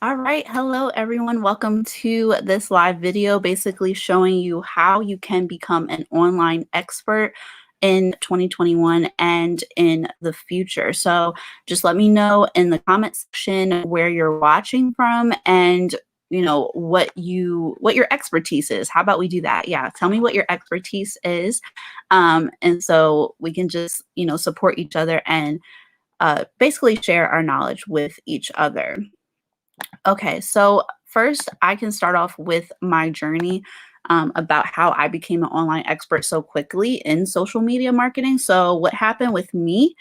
All right. Hello, everyone. Welcome to this live video, basically showing you how you can become an online expert in 2021 and in the future. So just let me know in the comment section where you're watching from and what your expertise is. How about we do that? Yeah, tell me what your expertise is. And so we can just, support each other and basically share our knowledge with each other. Okay, so first I can start off with my journey about how I became an online expert so quickly in social media marketing. So what happened with me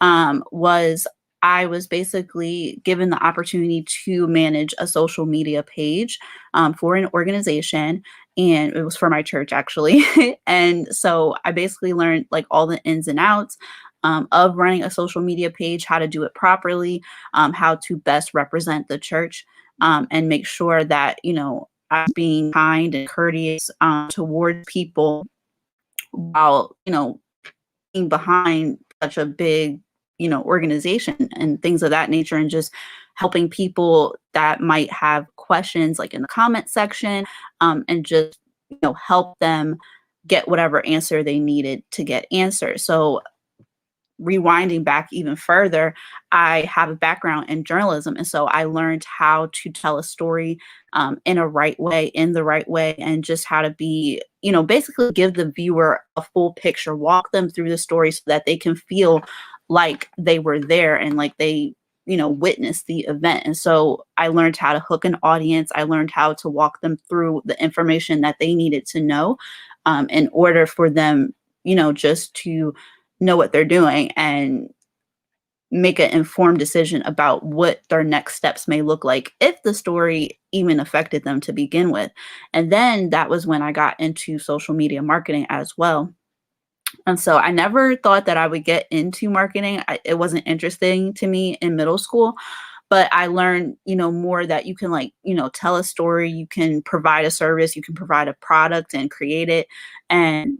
was I was basically given the opportunity to manage a social media page for an organization, and it was for my church actually. And so I basically learned like all the ins and outs of running a social media page, how to do it properly, how to best represent the church, and make sure that, I'm being kind and courteous toward people while, being behind such a big, organization and things of that nature, and just helping people that might have questions like in the comment section, and just, help them get whatever answer they needed to get answered. So rewinding back even further, I have a background in journalism. And so I learned how to tell a story in the right way, and just how to be, basically give the viewer a full picture, walk them through the story so that they can feel like they were there and like they, witnessed the event. And so I learned how to hook an audience. I learned how to walk them through the information that they needed to know in order for them, just to know what they're doing and make an informed decision about what their next steps may look like if the story even affected them to begin with. And then that was when I got into social media marketing as well. And so I never thought that I would get into marketing. It wasn't interesting to me in middle school, but I learned, more that you can like, tell a story, you can provide a service, you can provide a product and create it and,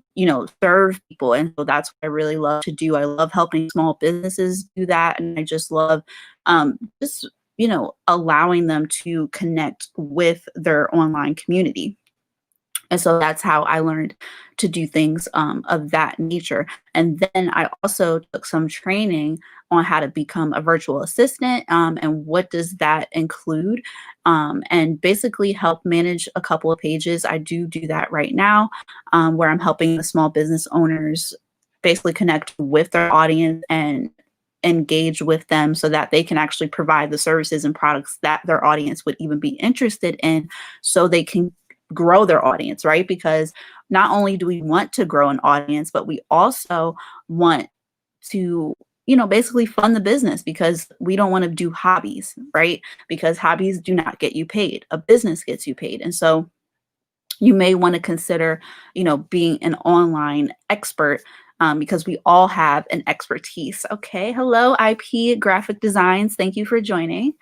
serve people. And so that's what I really love to do. I love helping small businesses do that. And I just love just, allowing them to connect with their online community. And so that's how I learned to do things of that nature. And then I also took some training on how to become a virtual assistant, and what does that include, and basically help manage a couple of pages. I do that right now, where I'm helping the small business owners basically connect with their audience and engage with them so that they can actually provide the services and products that their audience would even be interested in, so they can grow their audience, right? Because not only do we want to grow an audience, but we also want to, basically fund the business, because we don't want to do hobbies, right? Because hobbies do not get you paid. A business gets you paid. And so you may want to consider, being an online expert, because we all have an expertise. Okay. Hello, IP Graphic Designs. Thank you for joining.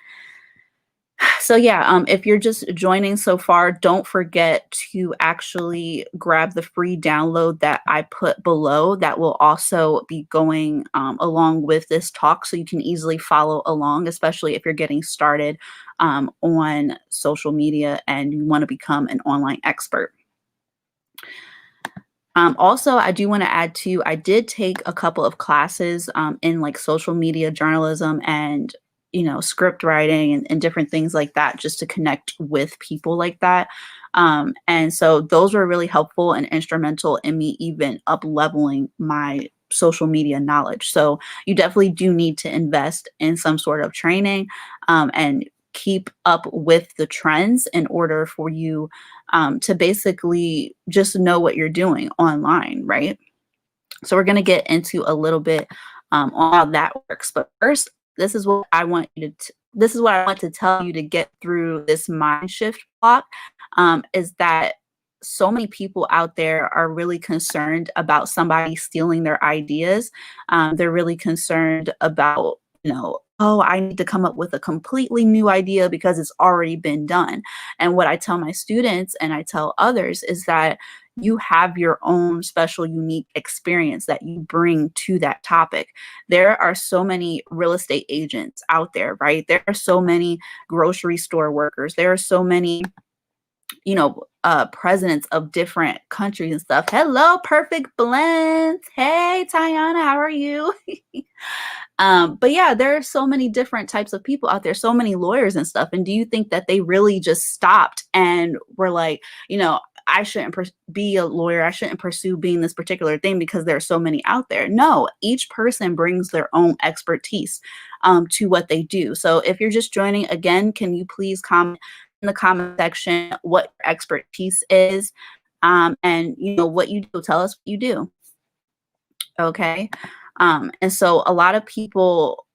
So yeah, if you're just joining so far, don't forget to actually grab the free download that I put below. That will also be going along with this talk, so you can easily follow along, especially if you're getting started on social media and you want to become an online expert. Also, I do want to add too, I did take a couple of classes in like social media journalism and, script writing and different things like that, just to connect with people like that. And so those were really helpful and instrumental in me even up leveling my social media knowledge. So you definitely do need to invest in some sort of training, and keep up with the trends in order for you to basically just know what you're doing online, right? So we're going to get into a little bit on how that works. But first, this is what I want you to. This is what I want to tell you to get through this mind shift block. Is that so many people out there are really concerned about somebody stealing their ideas. They're really concerned about oh, I need to come up with a completely new idea because it's already been done. And what I tell my students and I tell others is that you have your own special, unique experience that you bring to that topic. There are so many real estate agents out there, right? There are so many grocery store workers. There are so many presidents of different countries and stuff. Hello, Perfect Blends. Hey, Tiana, how are you? But yeah, there are so many different types of people out there, so many lawyers and stuff. And do you think that they really just stopped and were like, I shouldn't be a lawyer. I shouldn't pursue being this particular thing because there are so many out there. No, each person brings their own expertise to what they do. So if you're just joining again, can you please comment in the comment section what your expertise is, and what you do. Tell us what you do. Okay. And so a lot of people,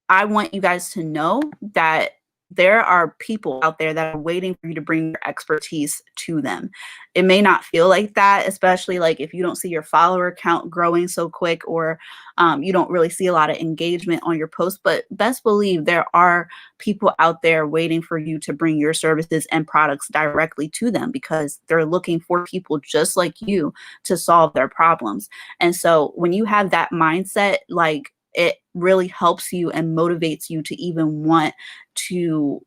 I want you guys to know that there are people out there that are waiting for you to bring your expertise to them. It may not feel like that, especially like if you don't see your follower count growing so quick, or you don't really see a lot of engagement on your posts, but best believe there are people out there waiting for you to bring your services and products directly to them because they're looking for people just like you to solve their problems. And so when you have that mindset, like, it really helps you and motivates you to even want to,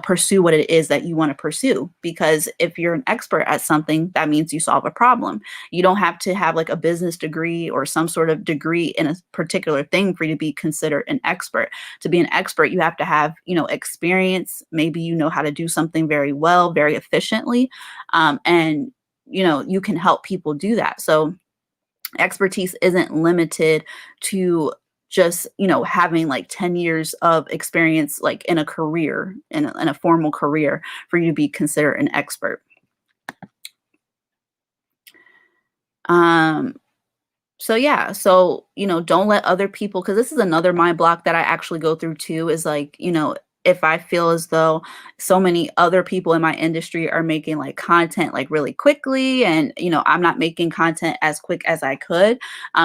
pursue what it is that you want to pursue. Because if you're an expert at something, that means you solve a problem. You don't have to have like a business degree or some sort of degree in a particular thing for you to be considered an expert. To be an expert, you have to have, experience. Maybe you know how to do something very well, very efficiently. And, you can help people do that. So expertise isn't limited to just, having like 10 years of experience, like in a career, in a formal career for you to be considered an expert. So yeah, so, don't let other people, because this is another mind block that I actually go through too, is like, if I feel as though so many other people in my industry are making like content like really quickly, and I'm not making content as quick as I could,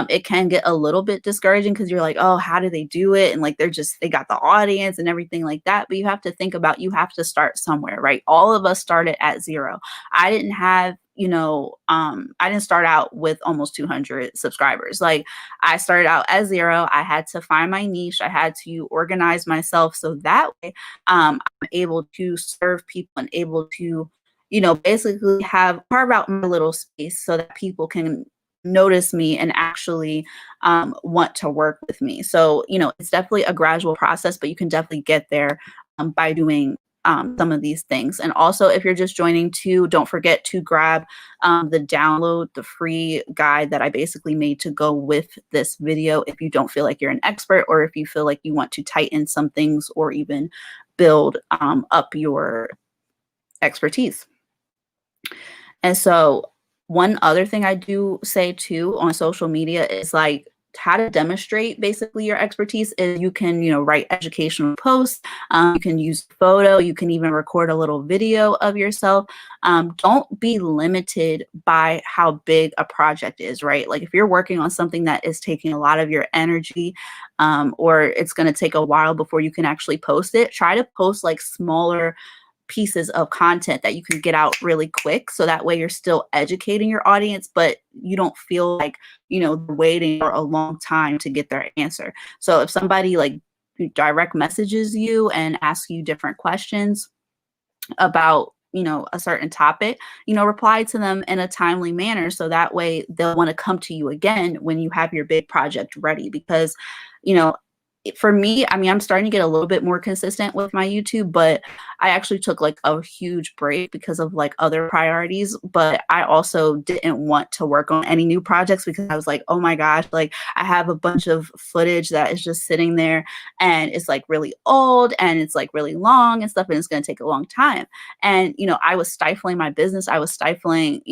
it can get a little bit discouraging because you're like, oh, how do they do it? And like they got the audience and everything like that. But you have to think about, you have to start somewhere, right? All of us started at zero. I didn't have I didn't start out with almost 200 subscribers. Like, I started out at zero. I had to find my niche. I had to organize myself so that way I'm able to serve people and able to, basically carve out my little space so that people can notice me and actually want to work with me. So, it's definitely a gradual process, but you can definitely get there by doing some of these things. And also, if you're just joining too, don't forget to grab the free guide that I basically made to go with this video if you don't feel like you're an expert, or if you feel like you want to tighten some things or even build up your expertise. And so one other thing I do say too on social media is like, how to demonstrate basically your expertise is you can, write educational posts. You can use photo. You can even record a little video of yourself. Don't be limited by how big a project is, right? Like if you're working on something that is taking a lot of your energy, or it's going to take a while before you can actually post it, try to post like smaller pieces of content that you can get out really quick. So that way you're still educating your audience, but you don't feel like, waiting for a long time to get their answer. So if somebody like direct messages you and asks you different questions about, a certain topic, reply to them in a timely manner. So that way they'll want to come to you again when you have your big project ready. Because, for me, I mean, I'm starting to get a little bit more consistent with my YouTube, but I actually took like a huge break because of like other priorities. But I also didn't want to work on any new projects because I was like, oh my gosh, like I have a bunch of footage that is just sitting there and it's like really old and it's like really long and stuff, and it's going to take a long time. And, I was stifling my business. I was stifling,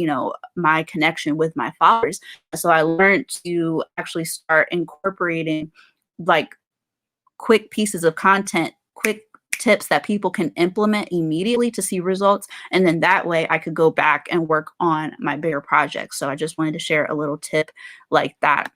my connection with my followers. So I learned to actually start incorporating like quick pieces of content, quick tips that people can implement immediately to see results. And then that way I could go back and work on my bigger projects. So I just wanted to share a little tip like that.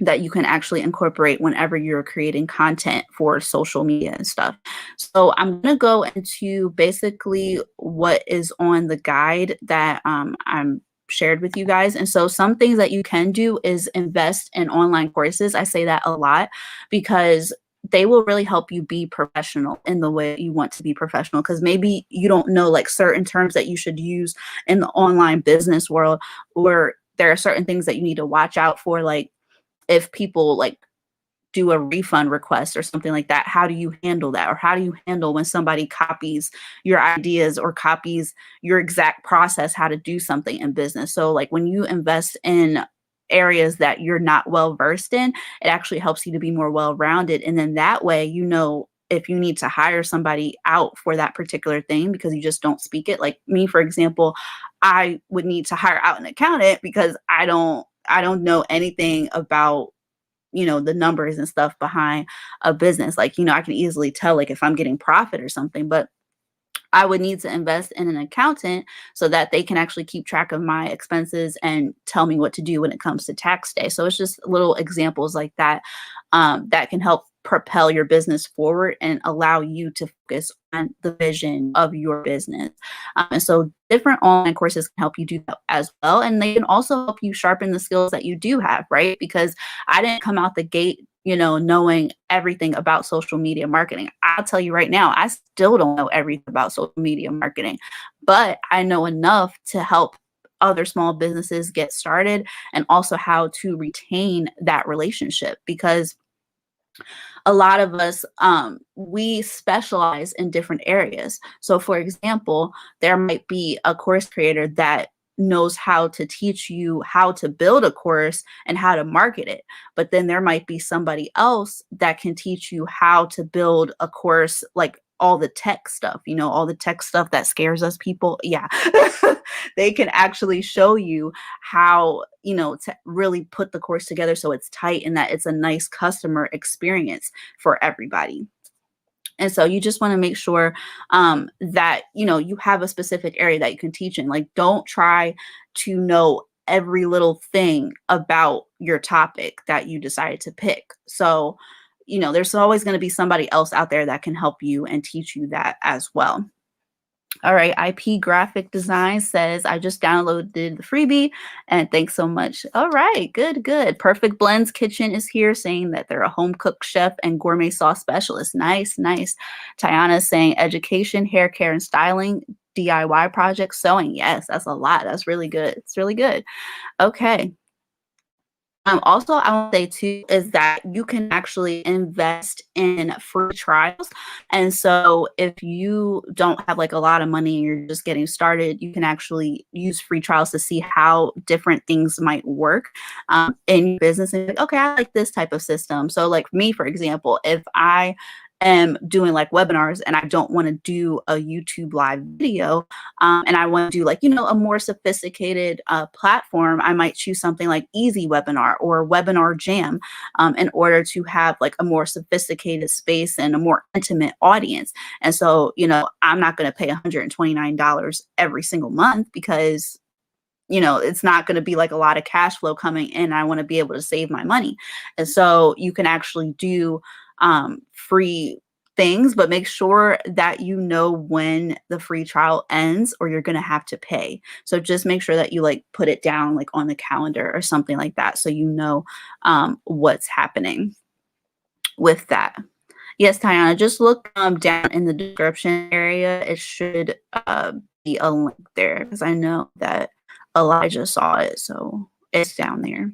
that you can actually incorporate whenever you're creating content for social media and stuff. So I'm going to go into basically what is on the guide that I'm shared with you guys. And so some things that you can do is invest in online courses. I say that a lot because they will really help you be professional in the way you want to be professional, because maybe you don't know like certain terms that you should use in the online business world, or there are certain things that you need to watch out for, like if people like do a refund request or something like that, how do you handle that? Or how do you handle when somebody copies your ideas or copies your exact process, how to do something in business? So like when you invest in areas that you're not well versed in, it actually helps you to be more well-rounded. And then that way, you know, if you need to hire somebody out for that particular thing because you just don't speak it. Like me, for example, I would need to hire out an accountant because I don't know anything about, you know, the numbers and stuff behind a business. Like, you know, I can easily tell like if I'm getting profit or something, but I would need to invest in an accountant so that they can actually keep track of my expenses and tell me what to do when it comes to tax day. So it's just little examples like that that can help propel your business forward and allow you to focus on the vision of your business. And so different online courses can help you do that as well. And they can also help you sharpen the skills that you do have, right? Because I didn't come out the gate, you know, knowing everything about social media marketing. I'll tell you right now, I still don't know everything about social media marketing, but I know enough to help other small businesses get started and also how to retain that relationship, because a lot of us we specialize in different areas. So for example, there might be a course creator that knows how to teach you how to build a course and how to market it, but then there might be somebody else that can teach you how to build a course, like all the tech stuff, you know, all the tech stuff that scares us people. Yeah. They can actually show you how, you know, to really put the course together so it's tight and that it's a nice customer experience for everybody. And so you just want to make sure that, you know, you have a specific area that you can teach in. Like, don't try to know every little thing about your topic that you decided to pick. So, you know, there's always going to be somebody else out there that can help you and teach you that as well. All right, IP Graphic Design says, I just downloaded the freebie and thanks so much. All right, good, good. Perfect Blends Kitchen is here saying that they're a home cook chef and gourmet sauce specialist. Nice, nice. Tiana is saying education, hair care and styling, DIY projects, sewing. Yes, that's a lot. That's really good. It's really good. Okay. Also, I want to say too is that you can actually invest in free trials. And so if you don't have like a lot of money and you're just getting started, you can actually use free trials to see how different things might work in your business. And be like, okay, I like this type of system. So like me, for example, if I am doing like webinars and I don't want to do a YouTube live video and I want to do like, you know, a more sophisticated platform, I might choose something like Easy Webinar or Webinar Jam in order to have like a more sophisticated space and a more intimate audience. And so, you know, I'm not going to pay $129 every single month because, you know, it's not going to be like a lot of cash flow coming in. I want to be able to save my money. And so you can actually do free things, but make sure that you know when the free trial ends or you're going to have to pay. So just make sure that you like put it down like on the calendar or something like that, so you know what's happening with that. Yes, Tiana, just look down in the description area. It should be a link there because I know that Elijah saw it, so it's down there.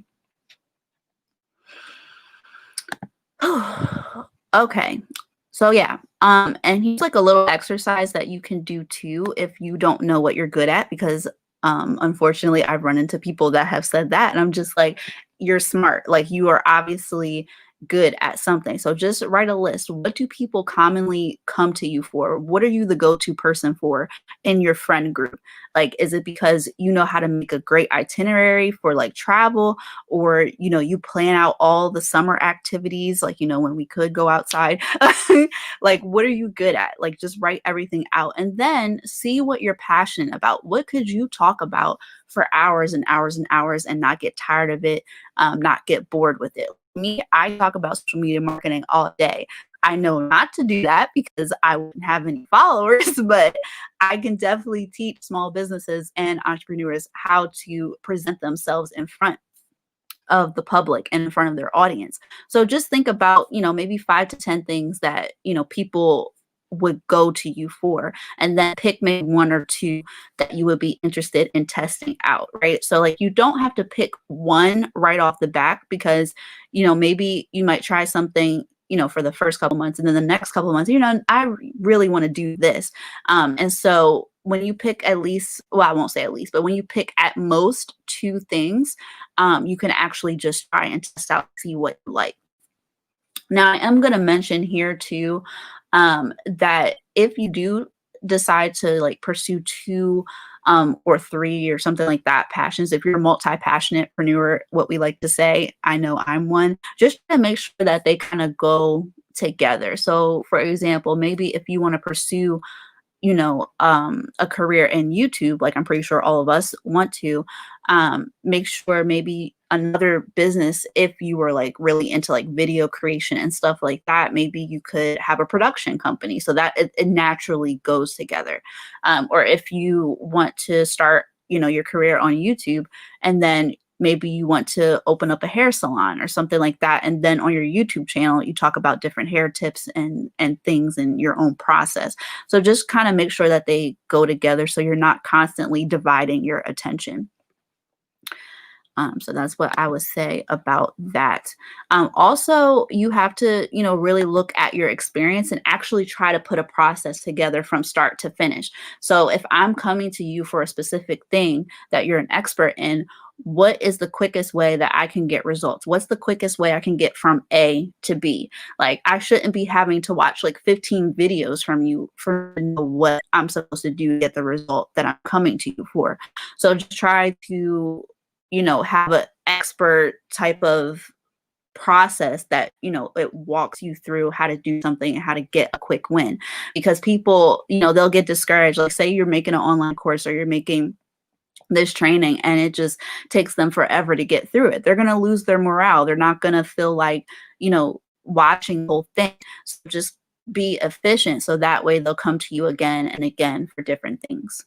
Okay. So yeah, and here's like a little exercise that you can do too if you don't know what you're good at, because unfortunately I've run into people that have said that and I'm just like, you're smart. Like you are obviously good at something. So just write a list. What do people commonly come to you for? What are you the go-to person for in your friend group? Like, is it because you know how to make a great itinerary for like travel, or, you know, you plan out all the summer activities, like, you know, when we could go outside? Like, what are you good at? Like, just write everything out and then see what you're passionate about. What could you talk about for hours and hours and hours and not get tired of it, not get bored with it? Me, I talk about social media marketing all day. I know not to do that because I wouldn't have any followers, but I can definitely teach small businesses and entrepreneurs how to present themselves in front of the public and in front of their audience. So just think about, you know, maybe 5 to 10 things that, you know, people would go to you for, and then pick maybe 1 or 2 that you would be interested in testing out, right? So like you don't have to pick one right off the bat because, you know, maybe you might try something, you know, for the first couple months, and then the next couple of months, you know, I really want to do this. And so when you pick at least, well, I won't say at least, but when you pick at most 2 things, you can actually just try and test out, see what you like. Now, I am going to mention here too, that if you do decide to like pursue 2 or 3 or something like that passions, if you're a multi-passionate preneur, what we like to say, I know I'm one, just to make sure that they kind of go together. So for example, maybe if you want to pursue, you know, a career in YouTube, like I'm pretty sure all of us want to, make sure maybe another business, if you were like really into like video creation and stuff like that, maybe you could have a production company so that it naturally goes together. Or if you want to start, you know, your career on YouTube, and then maybe you want to open up a hair salon or something like that, and then on your YouTube channel you talk about different hair tips and things in your own process. So just kind of make sure that they go together so you're not constantly dividing your attention. So that's what I would say about that. Also, you have to, you know, really look at your experience and actually try to put a process together from start to finish. So if I'm coming to you for a specific thing that you're an expert in, what is the quickest way that I can get results? What's the quickest way I can get from A to B? Like, I shouldn't be having to watch like 15 videos from you for to know what I'm supposed to do to get the result that I'm coming to you for. So just try to, you know, have an expert type of process that, you know, it walks you through how to do something and how to get a quick win. Because people, you know, they'll get discouraged. Like, say you're making an online course or you're making this training and it just takes them forever to get through it. They're going to lose their morale. They're not going to feel like, you know, watching the whole thing. So just be efficient so that way they'll come to you again and again for different things.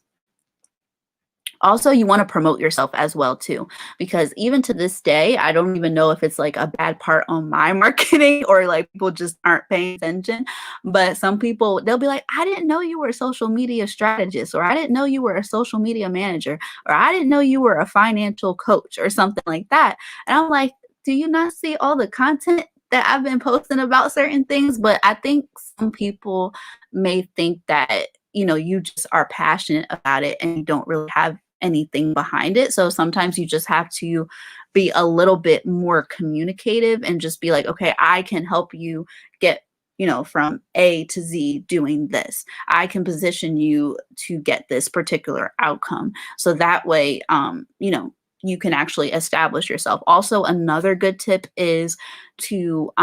Also, you want to promote yourself as well too, because even to this day, I don't even know if it's like a bad part on my marketing or like people just aren't paying attention. But some people, they'll be like, I didn't know you were a social media strategist, or I didn't know you were a social media manager, or I didn't know you were a financial coach or something like that. And I'm like, do you not see all the content that I've been posting about certain things? But I think some people may think that, you know, you just are passionate about it and you don't really have anything behind it. So sometimes you just have to be a little bit more communicative and just be like, okay, I can help you get, you know, from A to Z doing this. I can position you to get this particular outcome. So that way, you know, you can actually establish yourself. Also, another good tip is to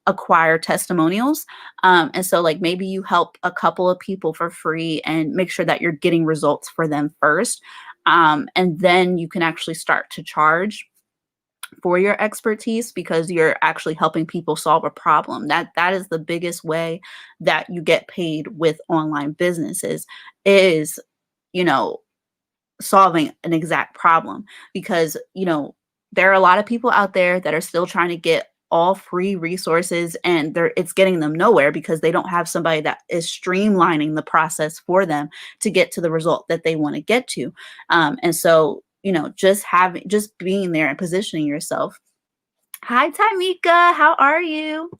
acquire testimonials. And so like maybe you help a couple of people for free and make sure that you're getting results for them first. And then you can actually start to charge for your expertise because you're actually helping people solve a problem. That is the biggest way that you get paid with online businesses is, you know, solving an exact problem. Because, you know, there are a lot of people out there that are still trying to get all free resources and it's getting them nowhere because they don't have somebody that is streamlining the process for them to get to the result that they want to get to. And so, you know, just being there and positioning yourself. Hi, Tamika, how are you?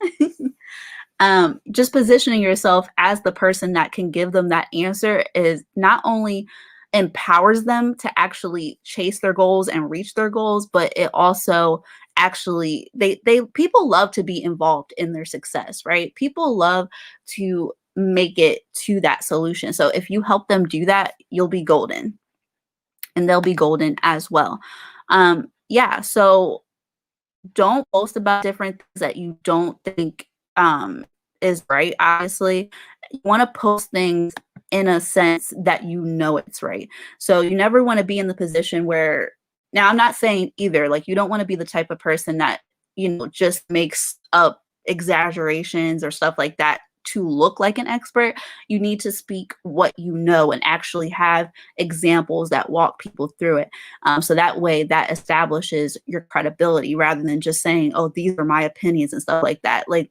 Just positioning yourself as the person that can give them that answer is not only empowers them to actually chase their goals and reach their goals, but it also actually they people love to be involved in their success, right? People love to make it to that solution. So if you help them do that, you'll be golden and they'll be golden as well. Yeah, so don't post about different things that you don't think is right. Obviously, you want to post things in a sense that you know it's right. So you never want to be in the position where, now I'm not saying either, like you don't want to be the type of person that, just makes up exaggerations or stuff like that to look like an expert. You need to speak what you know and actually have examples that walk people through it. So that way that establishes your credibility rather than just saying, oh, these are my opinions and stuff like that. Like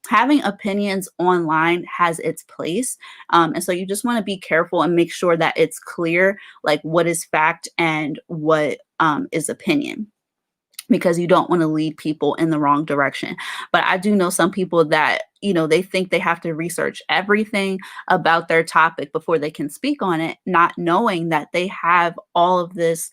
having opinions online has its place. And so you just want to be careful and make sure that it's clear, like what is fact and what is opinion, because you don't want to lead people in the wrong direction. But I do know some people that, they think they have to research everything about their topic before they can speak on it, not knowing that they have all of this,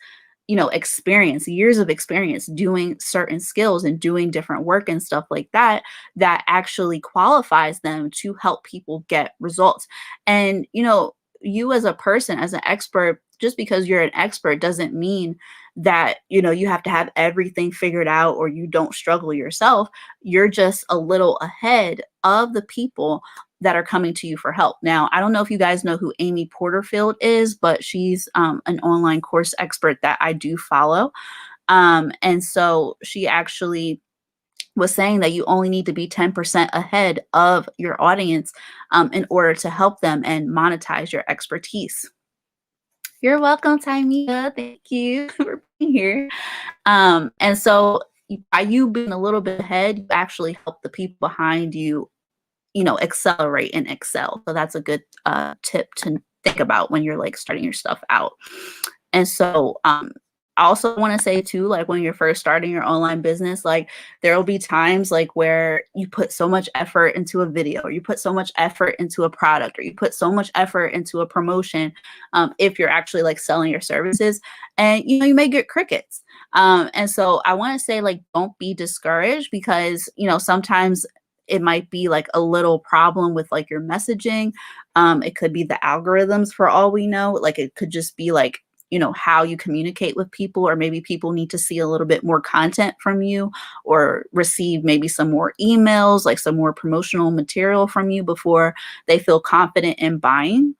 experience, years of experience doing certain skills and doing different work and stuff like that, that actually qualifies them to help people get results. And, you as a person, as an expert, just because you're an expert doesn't mean that you have to have everything figured out or you don't struggle yourself. You're just a little ahead of the people that are coming to you for help. Now, I don't know if you guys know who Amy Porterfield is, but she's an online course expert that I do follow. And so she actually was saying that you only need to be 10% ahead of your audience in order to help them and monetize your expertise. You're welcome, Timea. Thank you for being here. And so by you being a little bit ahead, you actually help the people behind you, accelerate and excel. So that's a good tip to think about when you're like starting your stuff out. And so I also want to say too, like when you're first starting your online business, like there will be times like where you put so much effort into a video, or you put so much effort into a product, or you put so much effort into a promotion, if you're actually like selling your services, and you may get crickets. And so I want to say, like, don't be discouraged, because sometimes it might be like a little problem with like your messaging. It could be the algorithms, for all we know. Like it could just be like, how you communicate with people, or maybe people need to see a little bit more content from you, or receive maybe some more emails, like some more promotional material from you before they feel confident in buying.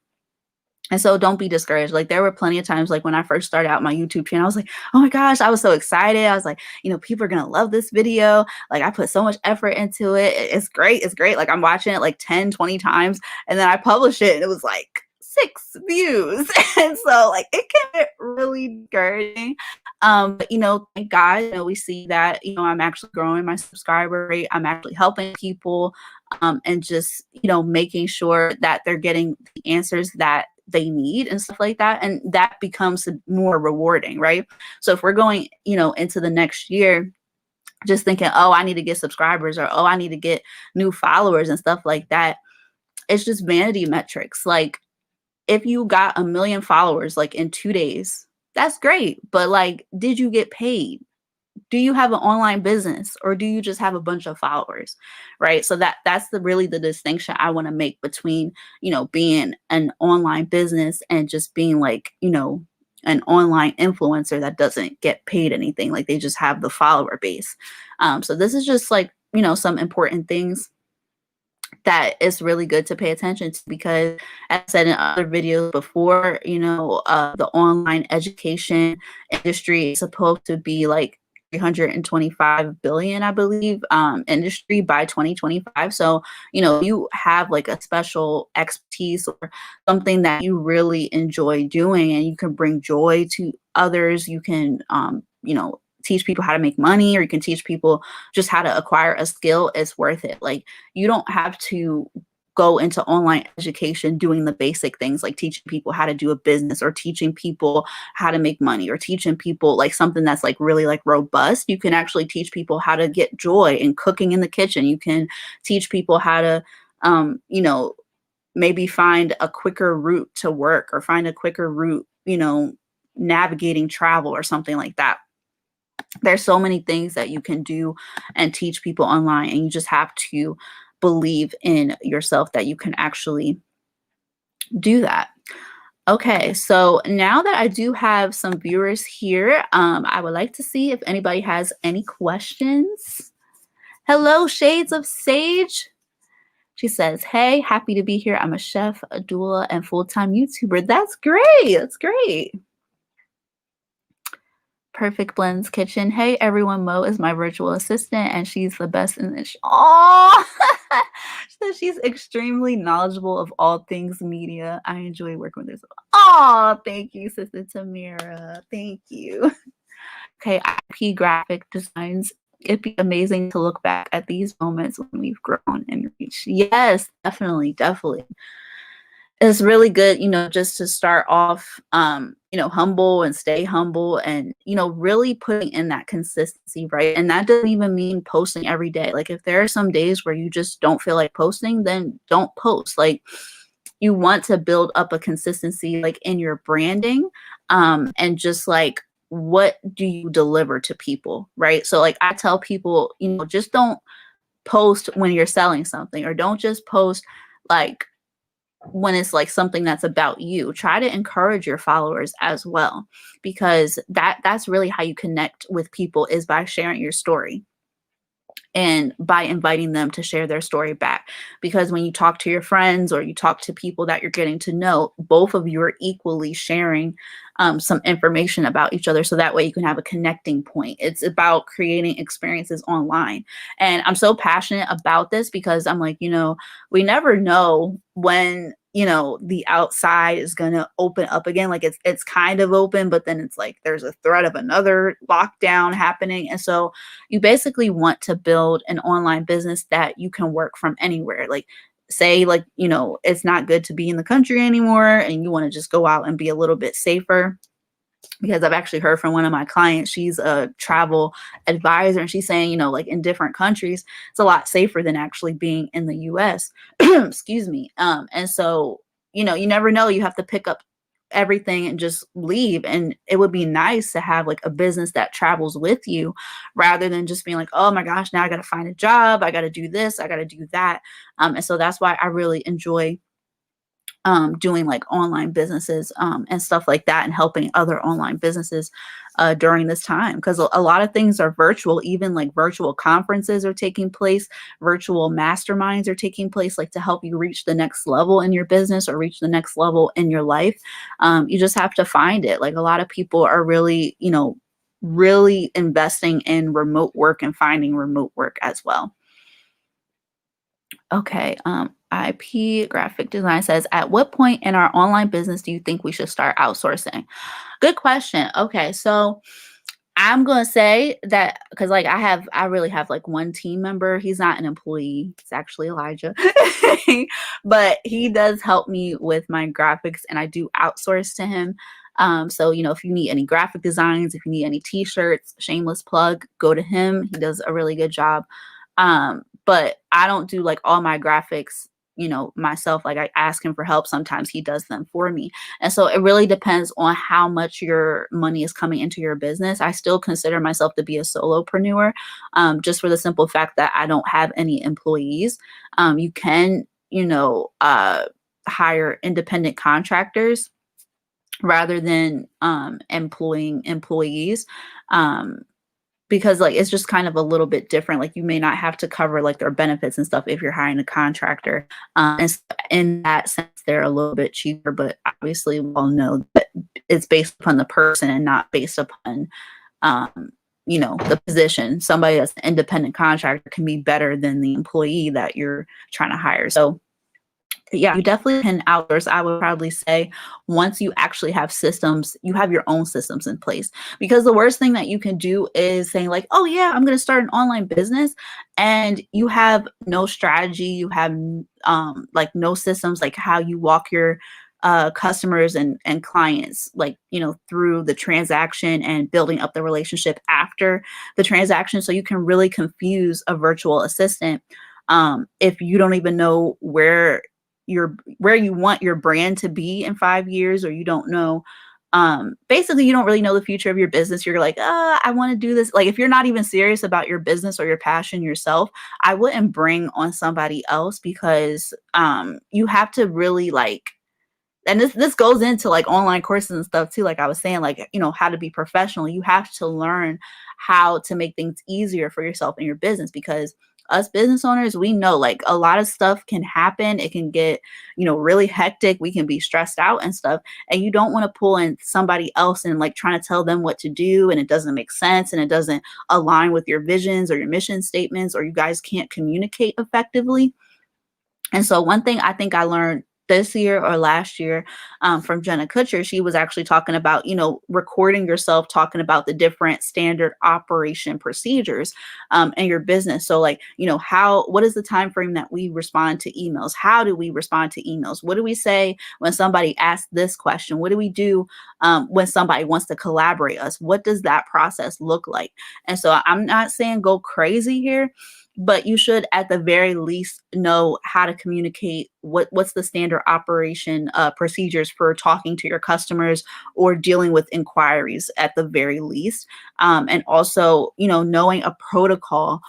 And so don't be discouraged. Like there were plenty of times, like when I first started out my YouTube channel, I was like, oh my gosh, I was so excited. I was like, people are going to love this video. Like I put so much effort into it. It's great. It's great. Like I'm watching it like 10, 20 times. And then I publish it and it was like 6 views. And so like it can get really discouraging. But thank God, we see that, I'm actually growing my subscriber rate. I'm actually helping people, and just, making sure that they're getting the answers that they need and stuff like that. And that becomes more rewarding, right? So if we're going, into the next year, just thinking, oh, I need to get subscribers, or, oh, I need to get new followers and stuff like that, it's just vanity metrics. Like if you got 1 million followers, like in 2 days, that's great. But like, did you get paid? Do you have an online business, or do you just have a bunch of followers, right? So that's really the distinction I want to make between, being an online business and just being like, an online influencer that doesn't get paid anything. Like they just have the follower base. So this is just like, some important things that is really good to pay attention to, because as I said in other videos before, the online education industry is supposed to be like 325 billion, I believe, industry by 2025. So, you have like a special expertise or something that you really enjoy doing and you can bring joy to others. You can, teach people how to make money, or you can teach people just how to acquire a skill. It's worth it. Like you don't have to go into online education doing the basic things like teaching people how to do a business, or teaching people how to make money, or teaching people like something that's like really like robust. You can actually teach people how to get joy in cooking in the kitchen. You can teach people how to, maybe find a quicker route to work, or find a quicker route, navigating travel or something like that. There's so many things that you can do and teach people online, and you just have to believe in yourself that you can actually do that. Okay, so now that I do have some viewers here, I would like to see if anybody has any questions. Hello, Shades of Sage. She says, hey, happy to be here. I'm a chef, a doula, and full-time YouTuber. That's great. That's great. Perfect Blends Kitchen. Hey, everyone. Mo is my virtual assistant, and she's the best in this. Oh, she says she's extremely knowledgeable of all things media. I enjoy working with her. Oh, thank you, Sister Tamira. Thank you. Okay, IP graphic designs. It'd be amazing to look back at these moments when we've grown and reached. Yes, definitely, definitely. It's really good, just to start off, humble and stay humble and, really putting in that consistency, right? And that doesn't even mean posting every day. Like if there are some days where you just don't feel like posting, then don't post. Like you want to build up a consistency like in your branding, and just like what do you deliver to people, right? So like I tell people, just don't post when you're selling something, or don't just post like when it's like something that's about you. Try to encourage your followers as well, because that's really how you connect with people, is by sharing your story and by inviting them to share their story back. Because when you talk to your friends or you talk to people that you're getting to know, both of you are equally sharing some information about each other, so that way you can have a connecting point. It's about creating experiences online. And I'm so passionate about this because I'm like, we never know when the outside is going to open up again. Like it's kind of open, but then it's like there's a threat of another lockdown happening. And so you basically want to build an online business that you can work from anywhere. Like say like, it's not good to be in the country anymore and you want to just go out and be a little bit safer. Because I've actually heard from one of my clients, she's a travel advisor, and she's saying, like in different countries, it's a lot safer than actually being in the US. Excuse me. And so, you never know. You have to pick up everything and just leave. And it would be nice to have like a business that travels with you, rather than just being like, oh my gosh, now I got to find a job. I got to do this. I got to do that. And so that's why I really enjoy doing like online businesses and stuff like that, and helping other online businesses during this time, because a lot of things are virtual. Even like virtual conferences are taking place, virtual masterminds are taking place, like to help you reach the next level in your business or reach the next level in your life. You just have to find it. Like a lot of people are really, really investing in remote work and finding remote work as well. Okay. IP graphic design says, at what point in our online business do you think we should start outsourcing? Good question. Okay. So I'm going to say that because like I really have like one team member. He's not an employee. It's actually Elijah, but he does help me with my graphics, and I do outsource to him. So, if you need any graphic designs, if you need any t-shirts, shameless plug, go to him. He does a really good job. But I don't do like all my graphics, myself. Like I ask him for help. Sometimes he does them for me. And so it really depends on how much your money is coming into your business. I still consider myself to be a solopreneur, just for the simple fact that I don't have any employees. You can, hire independent contractors rather than employing employees. Because like it's just kind of a little bit different. Like you may not have to cover like their benefits and stuff if you're hiring a contractor. And in that sense, they're a little bit cheaper, but obviously we all know that it's based upon the person and not based upon, the position. Somebody that's an independent contractor can be better than the employee that you're trying to hire. So yeah, you definitely can outsource. I would probably say once you actually have systems, you have your own systems in place. Because the worst thing that you can do is saying like, oh yeah, I'm going to start an online business, and you have no strategy, you have like no systems, like how you walk your customers and clients, like, through the transaction and building up the relationship after the transaction. So you can really confuse a virtual assistant if you don't even know where you want your brand to be in 5 years, or you don't know basically you don't really know the future of your business. You're like, I want to do this. Like if you're not even serious about your business or your passion yourself, I wouldn't bring on somebody else, because you have to really like, and this goes into like online courses and stuff too. Like I was saying, like, how to be professional. You have to learn how to make things easier for yourself and your business, because us business owners, we know like a lot of stuff can happen. It can get, really hectic. We can be stressed out and stuff. And you don't want to pull in somebody else and like trying to tell them what to do. And it doesn't make sense. And it doesn't align with your visions or your mission statements, or you guys can't communicate effectively. And so one thing I think I learned this year or last year from Jenna Kutcher, she was actually talking about, recording yourself talking about the different standard operation procedures in your business. So like, what is the time frame that we respond to emails? How do we respond to emails? What do we say when somebody asks this question? What do we do when somebody wants to collaborate us? What does that process look like? And so I'm not saying go crazy here, but you should at the very least know how to communicate what's the standard operation procedures for talking to your customers or dealing with inquiries at the very least. And also, knowing a protocol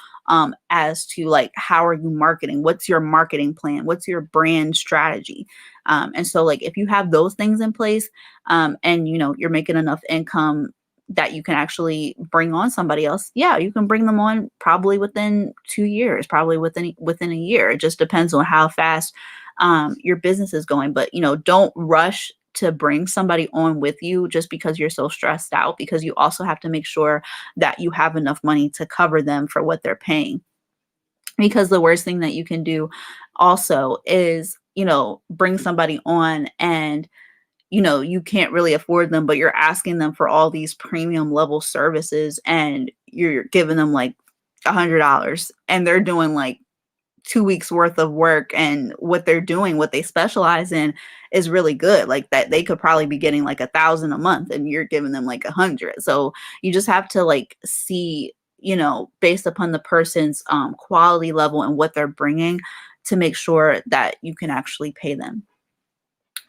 as to like, how are you marketing? What's your marketing plan? What's your brand strategy? And so like, if you have those things in place and, you're making enough income that you can actually bring on somebody else, yeah, you can bring them on probably within 2 years, probably within a year. It just depends on how fast your business is going. But, don't rush to bring somebody on with you just because you're so stressed out, because you also have to make sure that you have enough money to cover them for what they're paying. Because the worst thing that you can do also is, bring somebody on and you can't really afford them, but you're asking them for all these premium level services and you're giving them like $100 and they're doing like 2 weeks worth of work, and what they're doing, what they specialize in is really good. Like that they could probably be getting like 1,000 a month and you're giving them like 100. So you just have to like see, based upon the person's quality level and what they're bringing, to make sure that you can actually pay them.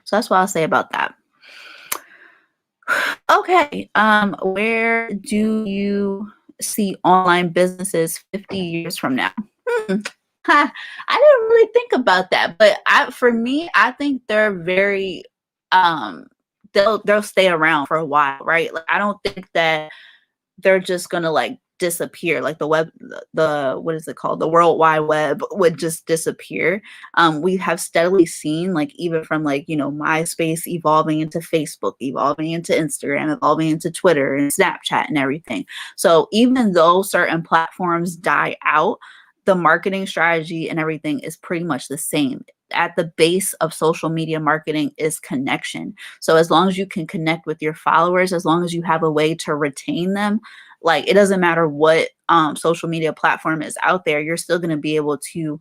So that's what I'll say about that. Okay. Where do you see online businesses 50 years from now? I didn't really think about that, but for me, I think they're very, they'll stay around for a while, right? Like, I don't think that they're just gonna like disappear, like the web, the what is it called, the World Wide Web would just disappear. We have steadily seen, like, even from like, MySpace evolving into Facebook, evolving into Instagram, evolving into Twitter and Snapchat and everything. So even though certain platforms die out, the marketing strategy and everything is pretty much the same. At the base of social media marketing is connection. So as long as you can connect with your followers, as long as you have a way to retain them, like, it doesn't matter what social media platform is out there, you're still going to be able to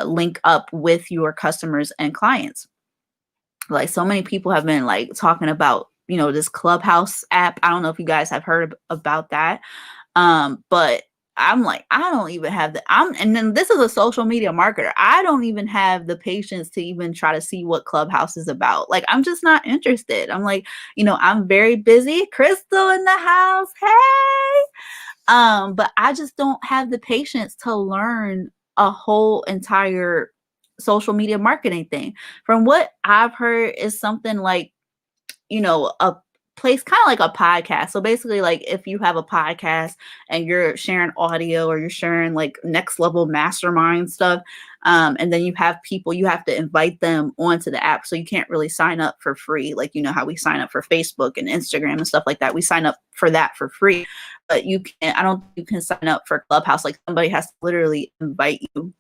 link up with your customers and clients. Like, so many people have been like talking about, this Clubhouse app. I don't know if you guys have heard about that. But I'm like, I don't even have and then this is a social media marketer. I don't even have the patience to even try to see what Clubhouse is about. Like, I'm just not interested. I'm like, I'm very busy. Crystal in the house. Hey. But I just don't have the patience to learn a whole entire social media marketing thing. From what I've heard is something like, a place kind of like a podcast. So basically, like, if you have a podcast and you're sharing audio or you're sharing like next level mastermind stuff, and then you have people, you have to invite them onto the app. So you can't really sign up for free. Like, how we sign up for Facebook and Instagram and stuff like that. We sign up for that for free, but I don't think you can sign up for Clubhouse. Like, somebody has to literally invite you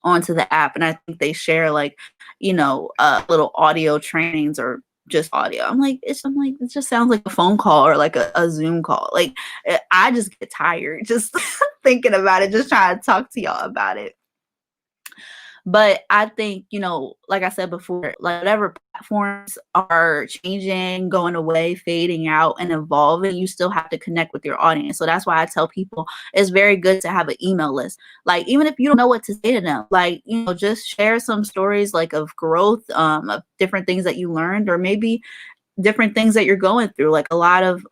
onto the app. And I think they share like, little audio trainings or just audio. I'm like, it just sounds like a phone call or like a Zoom call. Like, I just get tired just thinking about it, just trying to talk to y'all about it. But I think, like I said before, like, whatever platforms are changing, going away, fading out, and evolving, you still have to connect with your audience. So that's why I tell people it's very good to have an email list. Like, even if you don't know what to say to them, like, just share some stories like of growth, of different things that you learned, or maybe different things that you're going through. Like a lot of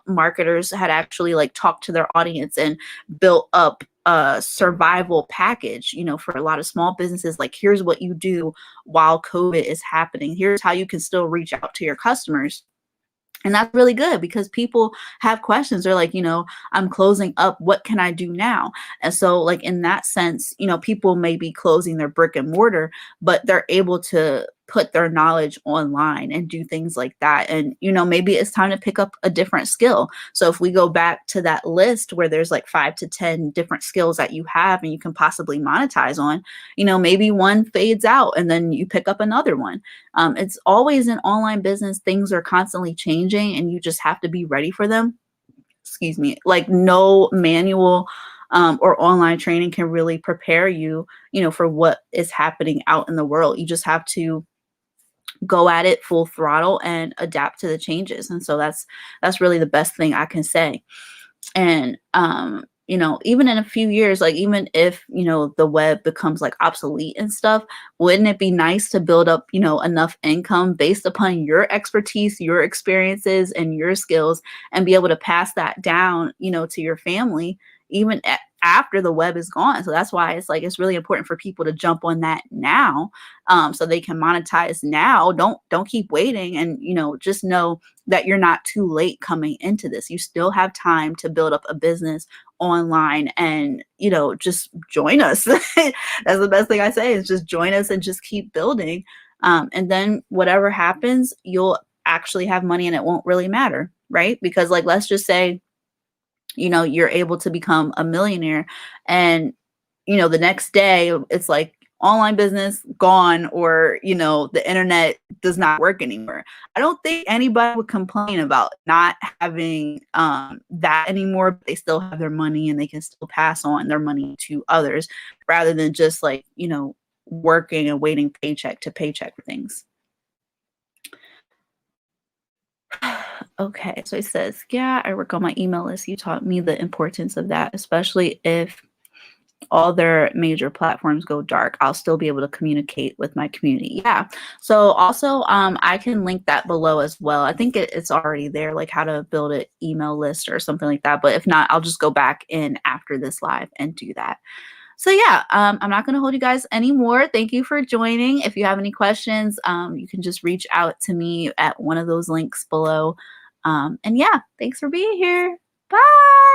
marketers had actually like talked to their audience and built up a survival package, you know, for a lot of small businesses. Like, here's what you do while COVID is happening. Here's how you can still reach out to your customers. And that's really good because people have questions. They're like, you know, I'm closing up. What can I do now? And so, like, in that sense, you know, people may be closing their brick and mortar, but they're able to put their knowledge online and do things like that. And, you know, maybe it's time to pick up a different skill. So if we go back to that list where there's like 5 to 10 different skills that you have and you can possibly monetize on, you know, maybe one fades out and then you pick up another one. It's always an online business. Things are constantly changing and you just have to be ready for them. Excuse me. Like no manual or online training can really prepare you, you know, for what is happening out in the world. You just have to go at it full throttle and adapt to the changes. And so that's really the best thing I can say. And you know, even in a few years, like even if, you know, the web becomes like obsolete and stuff, wouldn't it be nice to build up, you know, enough income based upon your expertise, your experiences, and your skills, and be able to pass that down, you know, to your family, even after the web is gone. So that's why it's like it's really important for people to jump on that now, so they can monetize now. Don't keep waiting, and you know, just know that you're not too late coming into this. You still have time to build up a business online, and you know, just join us. That's the best thing I say is just join us and just keep building. And then whatever happens, you'll actually have money and it won't really matter, right? Because like let's just say, you know, you're able to become a millionaire and, you know, the next day it's like online business gone, or, you know, the internet does not work anymore. I don't think anybody would complain about not having that anymore, but they still have their money and they can still pass on their money to others rather than just like, you know, working and waiting paycheck to paycheck for things. Okay, so it says, yeah, I work on my email list. You taught me the importance of that, especially if all their major platforms go dark. I'll still be able to communicate with my community. Yeah. So also, I can link that below as well. I think it's already there, like how to build an email list or something like that. But if not, I'll just go back in after this live and do that. So yeah, I'm not going to hold you guys anymore. Thank you for joining. If you have any questions, you can just reach out to me at one of those links below. And yeah, thanks for being here. Bye.